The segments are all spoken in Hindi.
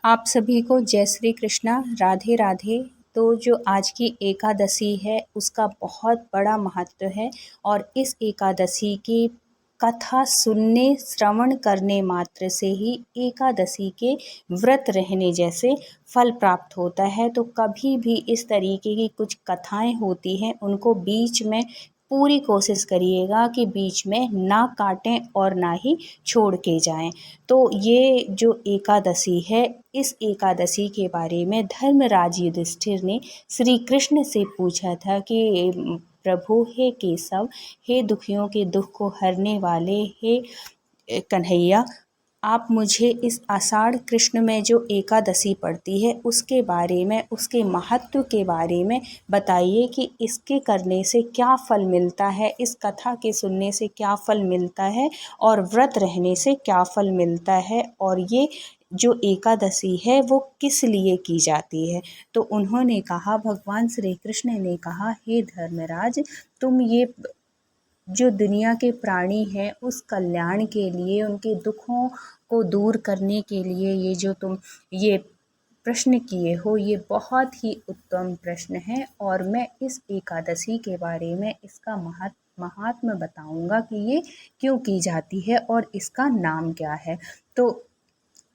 आप सभी को जय श्री कृष्णा, राधे राधे। तो जो आज की एकादशी है उसका बहुत बड़ा महत्व है और इस एकादशी की कथा सुनने श्रवण करने मात्र से ही एकादशी के व्रत रहने जैसे फल प्राप्त होता है। तो कभी भी इस तरीके की कुछ कथाएं होती हैं उनको बीच में पूरी कोशिश करिएगा कि बीच में ना काटें और ना ही छोड़ के जाएं। तो ये जो एकादशी है, इस एकादशी के बारे में धर्मराज युधिष्ठिर ने श्री कृष्ण से पूछा था कि प्रभु हे केशव, हे दुखियों के दुख को हरने वाले, हे कन्हैया, आप मुझे इस आषाढ़ कृष्ण में जो एकादशी पड़ती है उसके बारे में, उसके महत्व के बारे में बताइए कि इसके करने से क्या फल मिलता है, इस कथा के सुनने से क्या फल मिलता है और व्रत रहने से क्या फल मिलता है, और ये जो एकादशी है वो किस लिए की जाती है। तो उन्होंने कहा, भगवान श्री कृष्ण ने कहा, हे धर्मराज, तुम ये जो दुनिया के प्राणी हैं उस कल्याण के लिए, उनके दुखों को दूर करने के लिए ये जो तुम ये प्रश्न किए हो, ये बहुत ही उत्तम प्रश्न है। और मैं इस एकादशी के बारे में इसका महात्म्य बताऊंगा कि ये क्यों की जाती है और इसका नाम क्या है। तो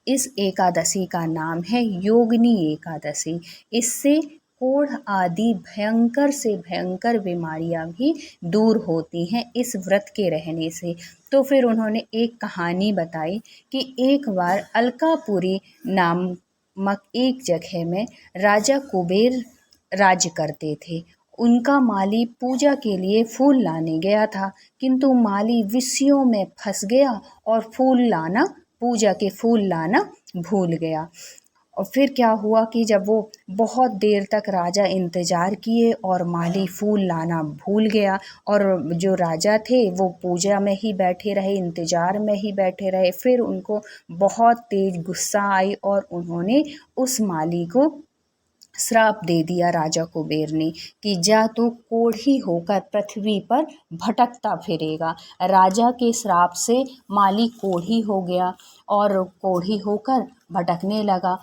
इस एकादशी का नाम है योगिनी एकादशी। इससे कोढ़ आदि भयंकर से भयंकर बीमारियां भी दूर होती हैं इस व्रत के रहने से। तो फिर उन्होंने एक कहानी बताई कि एक बार अलकापुरी नामक एक जगह में राजा कुबेर राज्य करते थे। उनका माली पूजा के लिए फूल लाने गया था, किंतु माली विषयों में फंस गया और पूजा के फूल लाना भूल गया। और फिर क्या हुआ कि जब वो बहुत देर तक राजा इंतज़ार किए और माली फूल लाना भूल गया, और जो राजा थे वो पूजा में ही बैठे रहे, इंतज़ार में ही बैठे रहे। फिर उनको बहुत तेज गुस्सा आई और उन्होंने उस माली को श्राप दे दिया राजा कुबेर ने कि जा तू कोढ़ी होकर पृथ्वी पर भटकता फिरेगा। राजा के श्राप से माली कोढ़ी हो गया और कोढ़ी होकर भटकने लगा।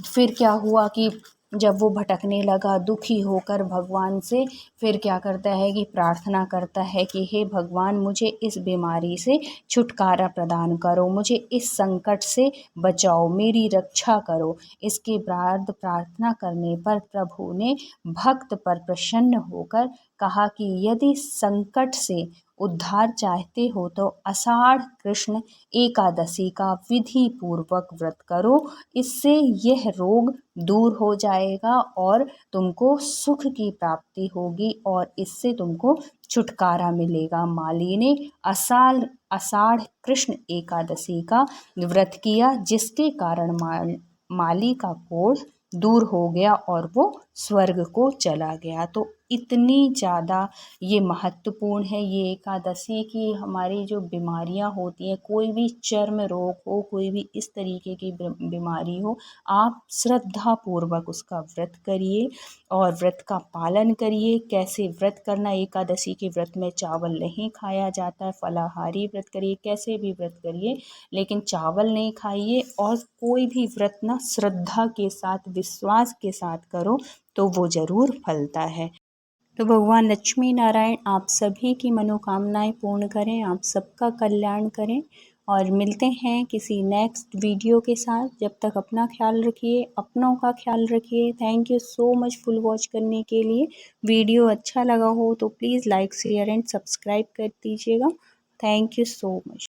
फिर क्या हुआ कि जब वो भटकने लगा दुखी होकर भगवान से, फिर क्या करता है कि प्रार्थना करता है कि हे भगवान, मुझे इस बीमारी से छुटकारा प्रदान करो, मुझे इस संकट से बचाओ, मेरी रक्षा करो। इसके बाद प्रार्थना करने पर प्रभु ने भक्त पर प्रसन्न होकर कहा कि यदि संकट से उद्धार चाहते हो तो आषाढ़ कृष्ण एकादशी का विधि पूर्वक व्रत करो। इससे यह रोग दूर हो जाएगा और तुमको सुख की प्राप्ति होगी और इससे तुमको छुटकारा मिलेगा। माली ने आषाढ़ कृष्ण एकादशी का व्रत किया, जिसके कारण माली का कोढ़ दूर हो गया और वो स्वर्ग को चला गया। तो इतनी ज़्यादा ये महत्वपूर्ण है ये एकादशी की हमारी जो बीमारियां होती हैं, कोई भी चर्म रोग हो, कोई भी इस तरीके की बीमारी हो, आप श्रद्धा पूर्वक उसका व्रत करिए और व्रत का पालन करिए। कैसे व्रत करना, एकादशी के व्रत में चावल नहीं खाया जाता है, फलाहारी व्रत करिए, कैसे भी व्रत करिए लेकिन चावल नहीं खाइए। और कोई भी व्रत ना श्रद्धा के साथ, विश्वास के साथ करो तो वो ज़रूर फलता है। तो भगवान लक्ष्मी नारायण आप सभी की मनोकामनाएं पूर्ण करें, आप सबका कल्याण करें, और मिलते हैं किसी नेक्स्ट वीडियो के साथ। जब तक अपना ख्याल रखिए, अपनों का ख्याल रखिए। Thank you so much full watch करने के लिए। वीडियो अच्छा लगा हो तो please like share and subscribe कर दीजिएगा। Thank you so much.